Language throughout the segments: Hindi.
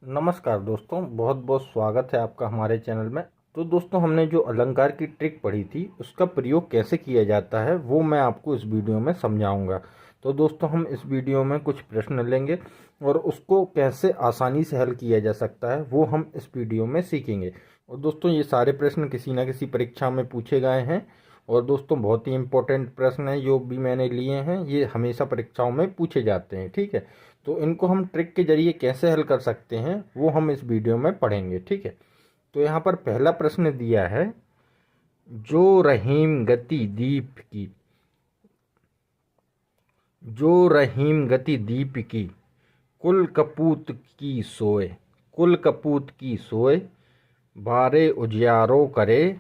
नमस्कार दोस्तों, बहुत बहुत स्वागत है आपका हमारे चैनल में। तो दोस्तों, हमने जो अलंकार की ट्रिक पढ़ी थी उसका प्रयोग कैसे किया जाता है वो मैं आपको इस वीडियो में समझाऊंगा। तो दोस्तों, हम इस वीडियो में कुछ प्रश्न लेंगे और उसको कैसे आसानी से हल किया जा सकता है वो हम इस वीडियो में सीखेंगे। और दोस्तों, ये सारे प्रश्न किसी न किसी परीक्षा में पूछे गए हैं और दोस्तों बहुत ही इम्पोर्टेंट प्रश्न हैं जो भी मैंने लिए हैं, ये हमेशा परीक्षाओं में पूछे जाते हैं। ठीक है, तो इनको हम ट्रिक के जरिए कैसे हल कर सकते हैं वो हम इस वीडियो में पढ़ेंगे। ठीक है, तो यहाँ पर पहला प्रश्न दिया है, जो रहीम गति दीप की, जो रहीम गति दीप की, कुल कपूत की सोए, कुल कपूत की सोए, बारे उजियारो करे,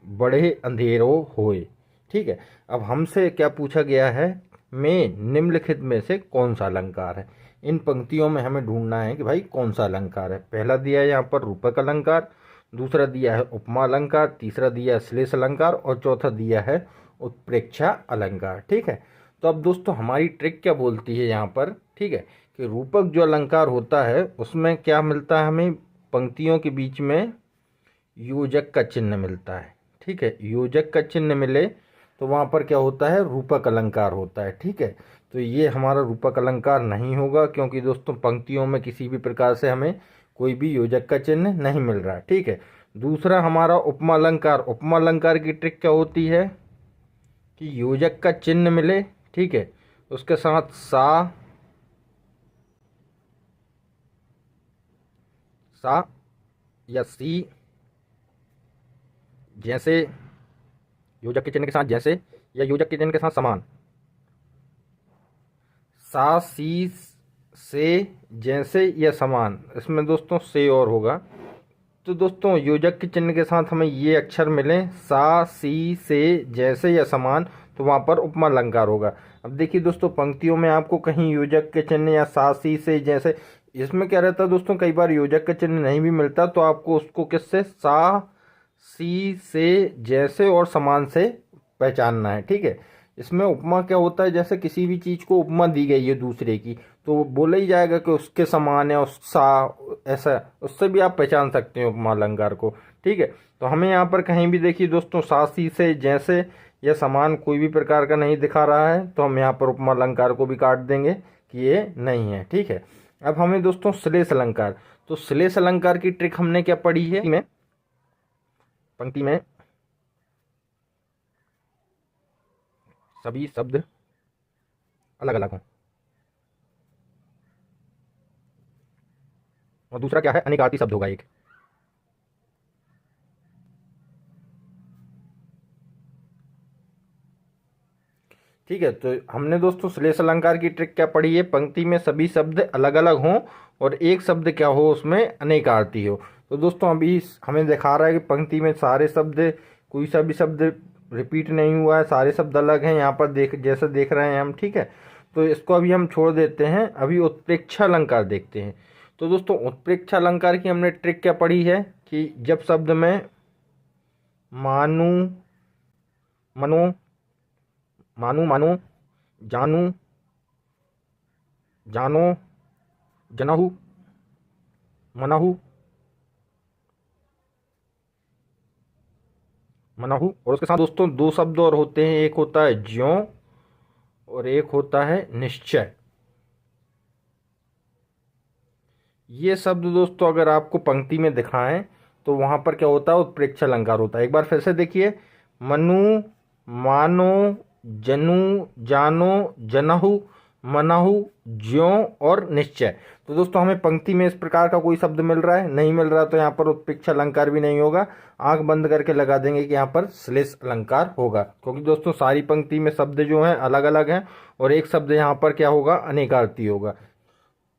बड़े अंधेरो होए। ठीक है, अब हमसे क्या पूछा गया है, में निम्नलिखित में से कौन सा अलंकार है। इन पंक्तियों में हमें ढूंढना है कि भाई कौन सा अलंकार है। पहला दिया है यहाँ पर रूपक अलंकार, दूसरा दिया है उपमा अलंकार, तीसरा दिया है श्लेष अलंकार और चौथा दिया है उत्प्रेक्षा अलंकार। ठीक है, तो अब दोस्तों हमारी ट्रिक क्या बोलती है यहाँ पर, ठीक है, कि रूपक जो अलंकार होता है उसमें क्या मिलता है, हमें पंक्तियों के बीच में योजक का चिन्ह मिलता है। ठीक है, योजक का चिन्ह मिले तो वहाँ पर क्या होता है, रूपक अलंकार होता है। ठीक है, तो ये हमारा रूपक अलंकार नहीं होगा क्योंकि दोस्तों पंक्तियों में किसी भी प्रकार से हमें कोई भी योजक का चिन्ह नहीं मिल रहा। ठीक है, दूसरा हमारा उपमा अलंकार, उपमा अलंकार की ट्रिक क्या होती है कि योजक का चिन्ह मिले, ठीक है, उसके साथ सा सा या सी, जैसे योजक के चिन्ह के साथ जैसे, या योजक के चिन्ह के साथ समान, सा सी से, जैसे या समान, इसमें दोस्तों से और होगा। तो दोस्तों योजक के चिन्ह के साथ हमें ये अक्षर मिले, सा सी से, जैसे या समान, तो वहाँ पर उपमा अलंकार होगा। अब देखिए दोस्तों, पंक्तियों में आपको कहीं योजक के चिन्ह या सा सी से, जैसे, इसमें क्या रहता है दोस्तों, कई बार योजक का चिन्ह नहीं भी मिलता तो आपको उसको किससे, सा सी से, जैसे और समान से पहचानना है। ठीक है, इसमें उपमा क्या होता है, जैसे किसी भी चीज़ को उपमा दी गई है दूसरे की तो बोला ही जाएगा कि उसके समान है, उस सा, ऐसा, उससे भी आप पहचान सकते हैं उपमा अलंकार को। ठीक है, तो हमें यहाँ पर कहीं भी देखिए दोस्तों सा सी से, जैसे या समान कोई भी प्रकार का नहीं दिखा रहा है तो हम यहाँ पर उपमा अलंकार को भी काट देंगे कि ये नहीं है। ठीक है, अब हमें दोस्तों श्लेष अलंकार, तो श्लेष अलंकार की ट्रिक हमने क्या पढ़ी है, में पंक्ति में सभी शब्द अलग अलग हों, और दूसरा क्या है, अनिकार्ती शब्द होगा एक। ठीक है, तो हमने दोस्तों श्लेष अलंकार की ट्रिक क्या पढ़ी है, पंक्ति में सभी शब्द अलग अलग हों और एक शब्द क्या हो, उसमें अनेकार्ती हो। तो दोस्तों अभी हमें दिखा रहा है कि पंक्ति में सारे शब्द, कोई सा भी शब्द रिपीट नहीं हुआ है, सारे शब्द अलग हैं यहाँ पर, देख जैसे देख रहे हैं हम। ठीक है, तो इसको अभी हम छोड़ देते हैं, अभी उत्प्रेक्षा अलंकार देखते हैं। तो दोस्तों उत्प्रेक्षा अलंकार की हमने ट्रिक क्या पढ़ी है कि जब शब्द में मानू, मनो, मानू मानो, जानू, जानो, जनहु, मनहु, मनहु, और उसके साथ दोस्तों दो शब्द और होते हैं, एक होता है ज्यों और एक होता है निश्चय। ये शब्द दोस्तों अगर आपको पंक्ति में दिखाएं तो वहां पर क्या होता है, उत्प्रेक्षा अलंकार होता है। एक बार फिर से देखिए, मनु, मानो, जनू, जानो, जनहु, मनहु, ज्यों और निश्चय। तो दोस्तों हमें पंक्ति में इस प्रकार का कोई शब्द मिल रहा है, नहीं मिल रहा, तो यहाँ पर उत्प्रेक्षा अलंकार भी नहीं होगा। आंख बंद करके लगा देंगे कि यहाँ पर श्लेष अलंकार होगा, क्योंकि दोस्तों सारी पंक्ति में शब्द जो हैं अलग अलग हैं और एक शब्द यहाँ पर क्या होगा, अनेकार्थी होगा।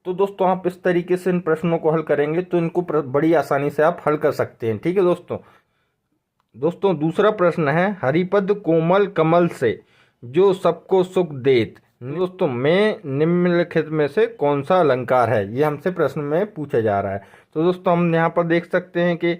तो दोस्तों आप इस तरीके से इन प्रश्नों को हल करेंगे तो इनको बड़ी आसानी से आप हल कर सकते हैं। ठीक है दोस्तों, दूसरा प्रश्न है, हरिपद कोमल कमल से जो सबको सुख देत, दोस्तों में निम्नलिखित में से कौन सा अलंकार है, ये हमसे प्रश्न में पूछा जा रहा है। तो दोस्तों हम यहाँ पर देख सकते हैं कि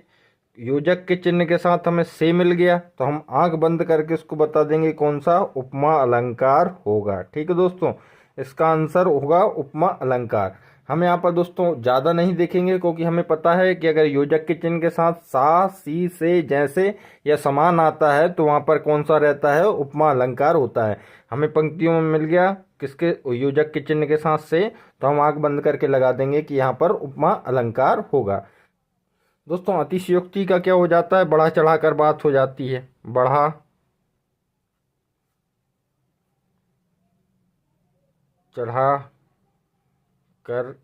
योजक के चिन्ह के साथ हमें से मिल गया, तो हम आंख बंद करके इसको बता देंगे कौन सा उपमा अलंकार होगा। ठीक है दोस्तों, इसका आंसर होगा उपमा अलंकार। हम यहाँ पर दोस्तों ज़्यादा नहीं देखेंगे, क्योंकि हमें पता है कि अगर योजक के चिन्ह के साथ सा, सी, से, जैसे या समान आता है तो वहाँ पर कौन सा रहता है, उपमा अलंकार होता है। हमें पंक्तियों में मिल गया किसके, योजक के चिन्ह के साथ से, तो हम आंख बंद करके लगा देंगे कि यहाँ पर उपमा अलंकार होगा। दोस्तों अतिशयोक्ति का क्या हो जाता है, बढ़ा चढ़ाकर बात हो जाती है। बढ़ा चढ़ा कर,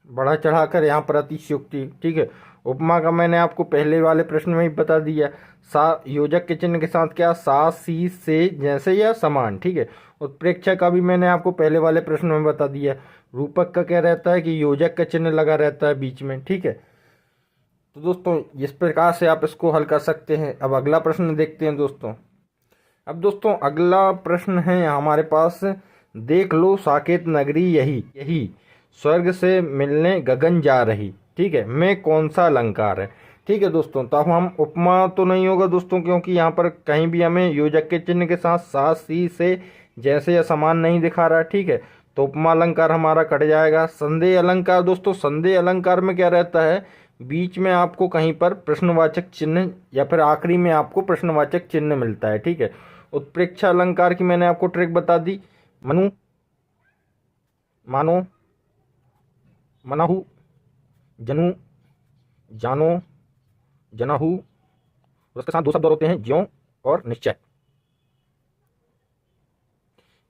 बढ़ा चढ़ाकर यहाँ पर अतिशयोक्ति, ठीक है। उपमा का मैंने आपको पहले वाले प्रश्न में ही बता दिया। सा योजक के चिन्ह के साथ क्या, सा, सी, से, जैसे या समान, ठीक है। उत्प्रेक्षा का भी मैंने आपको पहले वाले प्रश्न में बता दिया। रूपक का क्या रहता है कि योजक का चिन्ह लगा रहता है बीच में, ठीक है। तो दोस्तों इस प्रकार से आप इसको हल कर सकते हैं। अब अगला प्रश्न देखते हैं दोस्तों। अब दोस्तों अगला प्रश्न है हमारे पास, देख लो साकेत नगरी यही यही, स्वर्ग से मिलने गगन जा रही, ठीक है, में कौन सा अलंकार है। ठीक है दोस्तों, तो अब हम उपमा तो नहीं होगा दोस्तों, क्योंकि यहाँ पर कहीं भी हमें योजक के चिन्ह के साथ सा, सी, से, जैसे या समान नहीं दिखा रहा है, ठीक है। तो उपमा अलंकार हमारा कट जाएगा। संदेह अलंकार दोस्तों, संदेह अलंकार में क्या रहता है, बीच में आपको कहीं पर प्रश्नवाचक चिन्ह या फिर आखिरी में आपको प्रश्नवाचक चिन्ह मिलता है, ठीक है। उत्प्रेक्षा अलंकार की मैंने आपको ट्रिक बता दी। मनु, मानो, मनहु, जनु, जानो, जनहु, और उसके साथ दो शब्द और होते हैं, ज्यों और निश्चय।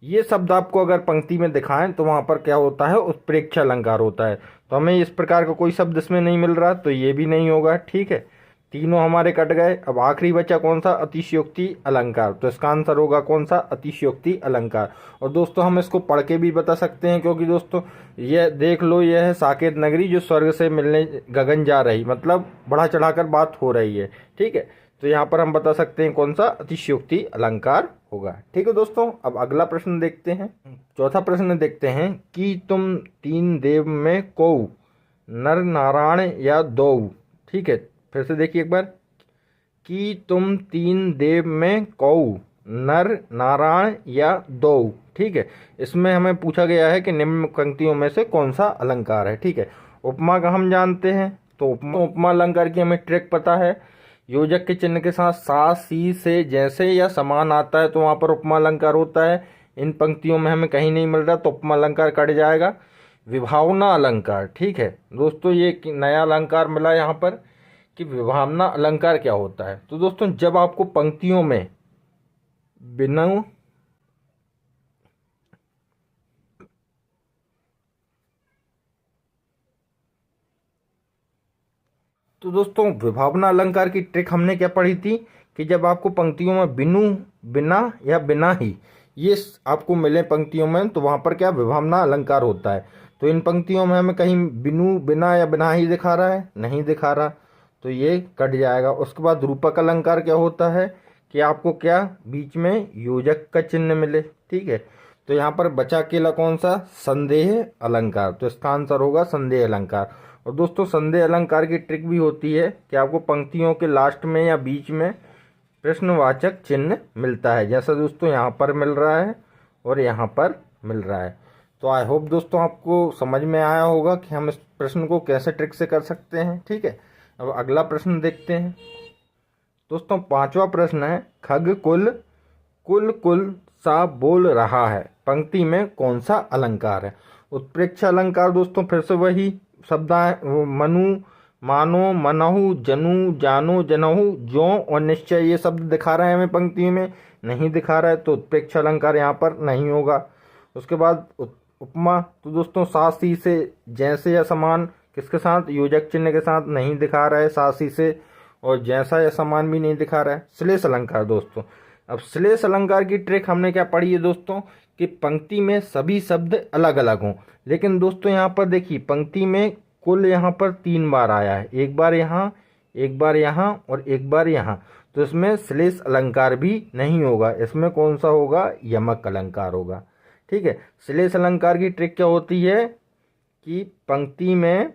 ये शब्द आपको अगर पंक्ति में दिखाएं तो वहां पर क्या होता है, उत्प्रेक्षा अलंकार होता है। तो हमें इस प्रकार का कोई शब्द इसमें नहीं मिल रहा, तो ये भी नहीं होगा, ठीक है। तीनों हमारे कट गए। अब आखिरी बचा कौन सा, अतिशयोक्ति अलंकार। तो इसका आंसर होगा कौन सा, अतिशयोक्ति अलंकार। और दोस्तों हम इसको पढ़ के भी बता सकते हैं, क्योंकि दोस्तों यह देख लो, यह है साकेत नगरी जो स्वर्ग से मिलने गगन जा रही, मतलब बढ़ा चढ़ाकर बात हो रही है, ठीक है। तो यहाँ पर हम बता सकते हैं कौन सा अतिशयोक्ति अलंकार होगा, ठीक है दोस्तों। अब अगला प्रश्न देखते हैं। चौथा प्रश्न देखते हैं कि तुम तीन देव में को, नर, नारायण या दो, ठीक है। फिर से देखिए एक बार, कि तुम तीन देव में कौ, नर, नारायण या दो, ठीक है। इसमें हमें पूछा गया है कि निम्न पंक्तियों में से कौन सा अलंकार है, ठीक है। उपमा का हम जानते हैं, तो उपमा अलंकार की हमें ट्रिक पता है। योजक के चिन्ह के साथ सा, सी, से, जैसे या समान आता है तो वहां पर उपमा अलंकार होता है। इन पंक्तियों में हमें कहीं नहीं मिल रहा, तो उपमा अलंकार कट जाएगा। विभावना अलंकार, ठीक है दोस्तों, ये एक नया अलंकार मिला यहाँ पर कि विभावना अलंकार क्या होता है। तो दोस्तों जब आपको पंक्तियों में बिना, तो दोस्तों विभावना अलंकार की ट्रिक हमने क्या पढ़ी थी कि जब आपको पंक्तियों में बिनु, बिना या बिना ही ये आपको मिले पंक्तियों में, तो वहां पर क्या विभावना अलंकार होता है। तो इन पंक्तियों में हमें कहीं बिनु, बिना या बिना ही दिखा रहा है, नहीं दिखा रहा, तो ये कट जाएगा। उसके बाद रूपक अलंकार क्या होता है कि आपको क्या बीच में योजक का चिन्ह मिले, ठीक है। तो यहाँ पर बचा अकेला कौन सा, संदेह अलंकार। तो इसका आंसर होगा संदेह अलंकार। और दोस्तों संदेह अलंकार की ट्रिक भी होती है कि आपको पंक्तियों के लास्ट में या बीच में प्रश्नवाचक चिन्ह मिलता है, जैसा दोस्तों यहाँ पर मिल रहा है और यहाँ पर मिल रहा है। तो आई होप दोस्तों आपको समझ में आया होगा कि हम इस प्रश्न को कैसे ट्रिक से कर सकते हैं, ठीक है। अब अगला प्रश्न देखते हैं दोस्तों। पांचवा प्रश्न है, खग कुल कुल कुल सा बोल रहा है, पंक्ति में कौन सा अलंकार है। उत्प्रेक्षा अलंकार दोस्तों फिर से वही शब्द है, मनु, मानो, मनहु, जनु, जानो, जनहु, ज्यों और निश्चय, ये शब्द दिखा रहे हैं हमें पंक्ति में, नहीं दिखा रहा है, तो उत्प्रेक्षा अलंकार यहाँ पर नहीं होगा। उसके बाद उपमा, तो दोस्तों सा, सी, से, जैसे या समान किसके साथ, योजक चिन्ह के साथ, नहीं दिखा रहा है सा, सी, से, और जैसा या समान भी नहीं दिखा रहा है। श्लेष अलंकार दोस्तों, अब श्लेष अलंकार की ट्रिक हमने क्या पढ़ी है दोस्तों कि पंक्ति में सभी शब्द अलग अलग हों। लेकिन दोस्तों यहाँ पर देखिए पंक्ति में कुल यहाँ पर 3 बार आया है, एक बार यहाँ, एक बार यहाँ और एक बार यहाँ, तो इसमें श्लेष अलंकार भी नहीं होगा। इसमें कौन सा होगा, यमक अलंकार होगा, ठीक है। श्लेष अलंकार की ट्रिक क्या होती है कि पंक्ति में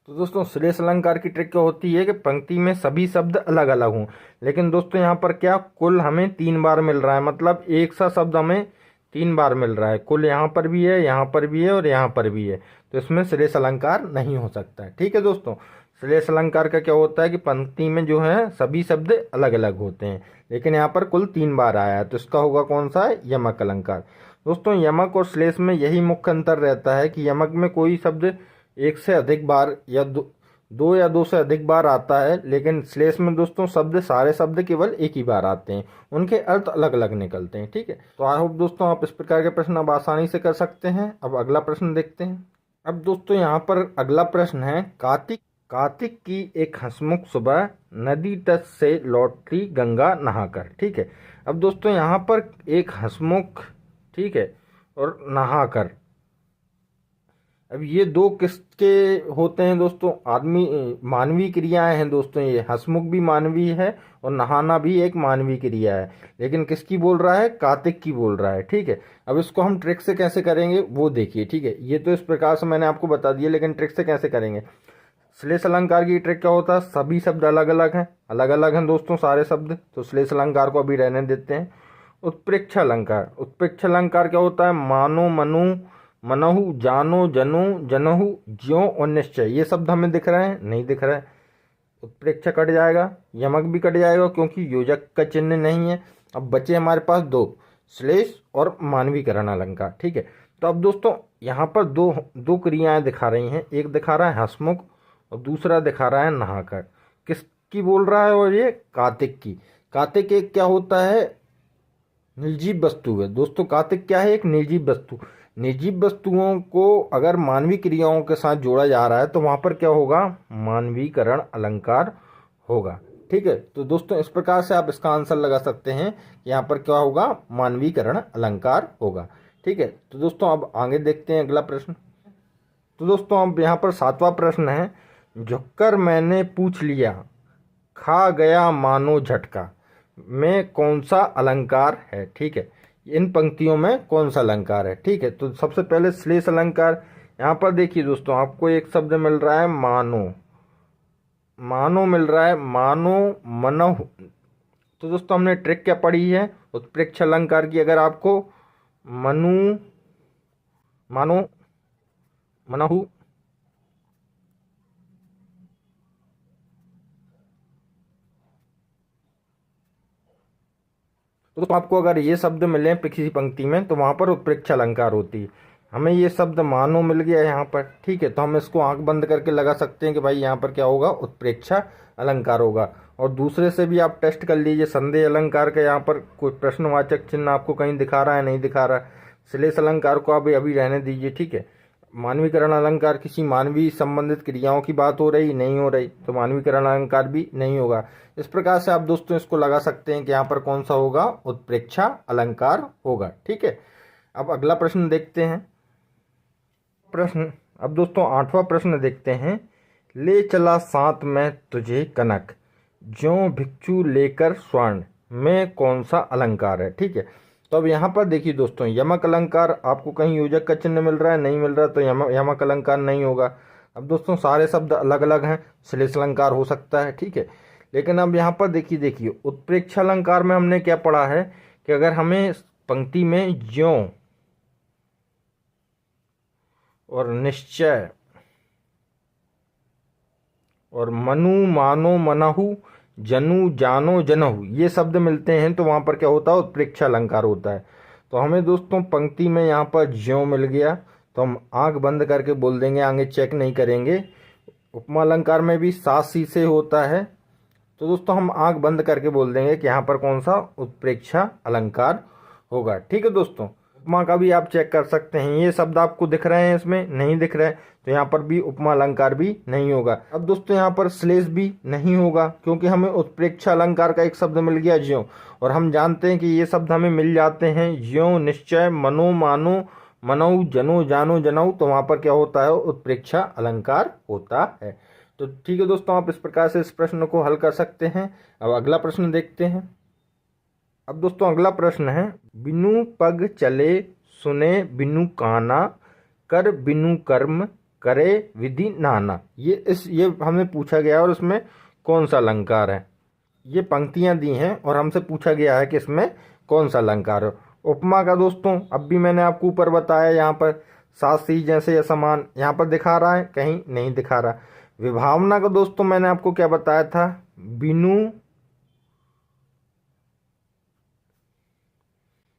तो दोस्तों श्लेष अलंकार की ट्रिक क्या होती है कि पंक्ति में सभी शब्द अलग अलग हों, लेकिन दोस्तों यहाँ पर क्या कुल हमें 3 बार मिल रहा है, मतलब एक सा शब्द हमें 3 बार मिल रहा है, कुल यहाँ पर भी है, यहाँ पर भी है और यहाँ पर भी है, तो इसमें श्लेष अलंकार नहीं हो सकता है। ठीक है दोस्तों, श्लेष अलंकार का क्या होता है कि पंक्ति में जो है सभी शब्द अलग अलग होते हैं, लेकिन यहाँ पर कुल 3 बार आया है, तो इसका होगा कौन सा है, यमक अलंकार। दोस्तों यमक और श्लेष में यही मुख्य अंतर रहता है कि यमक में कोई शब्द एक से अधिक बार या दो या दो से अधिक बार आता है, लेकिन श्लेष में दोस्तों सारे शब्द केवल एक ही बार आते हैं, उनके अर्थ अलग अलग निकलते हैं। ठीक है, तो आई होप दोस्तों आप इस प्रकार के प्रश्न अब आसानी से कर सकते हैं। अब अगला प्रश्न देखते हैं। अब दोस्तों यहाँ पर अगला प्रश्न है, कार्तिक की एक हंसमुख सुबह नदी तट से लौटी गंगा नहाकर। ठीक है, अब दोस्तों यहाँ पर एक हंसमुख, ठीक है, और नहाकर, अब ये दो किसके होते हैं दोस्तों, मानवीय क्रियाएं हैं दोस्तों। ये हंसमुख भी मानवीय है और नहाना भी एक मानवीय क्रिया है, लेकिन किसकी बोल रहा है, कार्तिक की बोल रहा है। ठीक है, अब इसको हम ट्रिक से कैसे करेंगे वो देखिए। ठीक है, ये तो इस प्रकार से मैंने आपको बता दिया, लेकिन ट्रिक से कैसे करेंगे। श्लेष अलंकार की ट्रिक क्या होता है, सभी शब्द अलग अलग हैं दोस्तों, सारे शब्द, तो श्लेष अलंकार को अभी रहने देते हैं। उत्प्रेक्षा अलंकार क्या होता है, मानो, मनु, मनहु, जानो, जनु, जनहु, ज्यों और निश्चय, ये शब्द हमें दिख रहे हैं, नहीं दिख रहा है, उत्प्रेक्षा कट जाएगा, यमक भी कट जाएगा क्योंकि योजक का चिन्ह नहीं है। अब बचे हमारे पास दो, श्लेष और मानवीकरण अलंकार। ठीक है, तो अब दोस्तों यहाँ पर दो क्रियाएं दिखा रही हैं, एक दिखा रहा है हंसमुख और दूसरा दिखा रहा है नहाकर। किसकी बोल रहा है, और ये कार्तिक की। कार्तिक एक क्या होता है, निर्जीव वस्तु है दोस्तों। कार्तिक क्या है, एक निर्जीव वस्तु। निर्जीव वस्तुओं को अगर मानवीय क्रियाओं के साथ जोड़ा जा रहा है तो वहां पर क्या होगा, मानवीकरण अलंकार होगा। ठीक है, तो दोस्तों इस प्रकार से आप इसका आंसर लगा सकते हैं कि यहाँ पर क्या होगा, मानवीकरण अलंकार होगा। ठीक है, तो दोस्तों अब आगे देखते हैं अगला प्रश्न। तो दोस्तों अब यहाँ पर 7वां प्रश्न है, झुककर मैंने पूछ लिया, खा गया मानो झटका, में कौन सा अलंकार है। ठीक है, इन पंक्तियों में कौन सा अलंकार है। ठीक है, तो सबसे पहले श्लेष अलंकार। यहाँ पर देखिए दोस्तों, आपको एक शब्द मिल रहा है मानो मिल रहा है, मानो, मनहु। तो दोस्तों हमने ट्रिक क्या पढ़ी है, उत्प्रेक्षा अलंकार की। अगर आपको मानो, मनहु, तो आपको अगर ये शब्द मिले किसी पंक्ति में तो वहां पर उत्प्रेक्षा अलंकार होती है। हमें ये शब्द मानो मिल गया यहाँ पर। ठीक है, तो हम इसको आंख बंद करके लगा सकते हैं कि भाई यहाँ पर क्या होगा, उत्प्रेक्षा अलंकार होगा। और दूसरे से भी आप टेस्ट कर लीजिए, संदेह अलंकार का यहाँ पर कोई प्रश्नवाचक चिन्ह आपको कहीं दिखा रहा है, नहीं दिखा रहा है। श्लेष अलंकार को आप अभी रहने दीजिए। ठीक है, मानवीकरण अलंकार किसी मानवीय संबंधित क्रियाओं की बात हो रही, नहीं हो रही, तो मानवीकरण अलंकार भी नहीं होगा। इस प्रकार से आप दोस्तों इसको लगा सकते हैं कि यहाँ पर कौन सा होगा, उत्प्रेक्षा अलंकार होगा। ठीक है, अब अगला प्रश्न देखते हैं। अब दोस्तों 8वां प्रश्न देखते हैं, ले चला साथ में तुझे कनक, ज्यों भिक्षु लेकर स्वर्ण, में कौन सा अलंकार है। ठीक है, तो अब यहाँ पर देखिए दोस्तों, यमक अलंकार, आपको कहीं योजक का चिन्ह मिल रहा है, नहीं मिल रहा, तो यमक अलंकार नहीं होगा। अब दोस्तों सारे शब्द अलग अलग हैं, श्लेष अलंकार हो सकता है। ठीक है, लेकिन अब यहाँ पर देखिए उत्प्रेक्षा अलंकार में हमने क्या पढ़ा है कि अगर हमें पंक्ति में ज्यों और निश्चय और मनु, मानो, मनहु, जनु, जानो, जनहु, ये शब्द मिलते हैं तो वहां पर क्या होता है, उत्प्रेक्षा अलंकार होता है। तो हमें दोस्तों पंक्ति में यहाँ पर ज्यों मिल गया तो हम आंख बंद करके बोल देंगे, आगे चेक नहीं करेंगे। उपमा अलंकार में भी सात सी से होता है, तो दोस्तों हम आंख बंद करके बोल देंगे कि यहाँ पर कौन सा उत्प्रेक्षा अलंकार होगा। ठीक है दोस्तों, उपमा का भी आप चेक कर सकते हैं, ये शब्द आपको दिख रहे हैं, इसमें नहीं दिख रहे हैं, तो यहाँ पर भी उपमा अलंकार भी नहीं होगा। अब दोस्तों यहाँ पर श्लेष भी नहीं होगा क्योंकि हमें उत्प्रेक्षा अलंकार का एक शब्द मिल गया ज्यों, और हम जानते हैं कि ये शब्द हमें मिल जाते हैं ज्यों, निश्चय, मनो, मानो, मनऊ, जनो, जानो, जनऊ, तो वहां पर क्या होता है, उत्प्रेक्षा अलंकार होता है। तो ठीक है दोस्तों, आप इस प्रकार से इस प्रश्न को हल कर सकते हैं। अब अगला प्रश्न देखते हैं। अब दोस्तों अगला प्रश्न है, बिनु पग चले सुने बिनु काना, कर बिनु कर्म करे विधि नाना। ये हमें पूछा गया और इसमें कौन सा अलंकार है। ये पंक्तियां दी हैं और हमसे पूछा गया है कि इसमें कौन सा अलंकार है। उपमा का दोस्तों अब भी मैंने आपको ऊपर बताया, यहाँ पर साथ सी जैसे या समान यहाँ पर दिखा रहा है, कहीं नहीं दिखा रहा। विभावना का दोस्तों मैंने आपको क्या बताया था, बिनु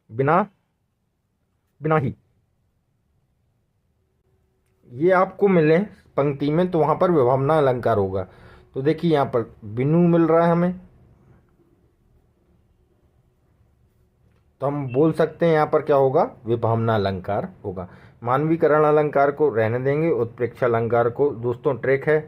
बिना बिना ही, ये आपको मिले पंक्ति में तो वहां पर विभावना अलंकार होगा। तो देखिए यहाँ पर बिनु मिल रहा है हमें, तो हम बोल सकते हैं यहाँ पर क्या होगा, विभावना अलंकार होगा। मानवीकरण अलंकार को रहने देंगे, उत्प्रेक्षा अलंकार को दोस्तों ट्रेक है।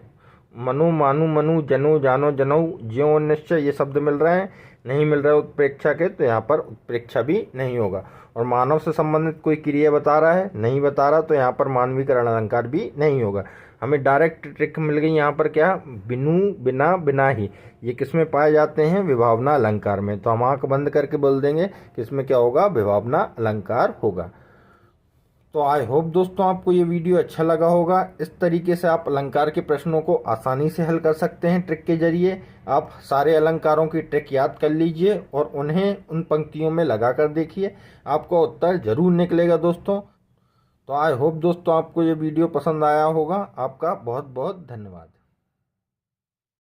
मनु मानु मनु जनु जानो जनऊ ज्यो निश्चय ये शब्द मिल रहे हैं, नहीं मिल रहा है उत्प्रेक्षा के, तो यहाँ पर उत्प्रेक्षा भी नहीं होगा। और मानव से संबंधित कोई क्रिया बता रहा है, नहीं बता रहा, तो यहाँ पर मानवीकरण अलंकार भी नहीं होगा। हमें डायरेक्ट ट्रिक मिल गई यहाँ पर, क्या, बिनु बिना बिना ही, ये किस में पाए जाते हैं, विभावना अलंकार में। तो हम आंख बंद करके बोल देंगे कि इसमें क्या होगा, विभावना अलंकार होगा। तो आई होप दोस्तों आपको ये वीडियो अच्छा लगा होगा। इस तरीके से आप अलंकार के प्रश्नों को आसानी से हल कर सकते हैं ट्रिक के जरिए। आप सारे अलंकारों की ट्रिक याद कर लीजिए और उन्हें उन पंक्तियों में लगा कर देखिए, आपका उत्तर जरूर निकलेगा दोस्तों। तो आई होप दोस्तों आपको ये वीडियो पसंद आया होगा। आपका बहुत बहुत धन्यवाद।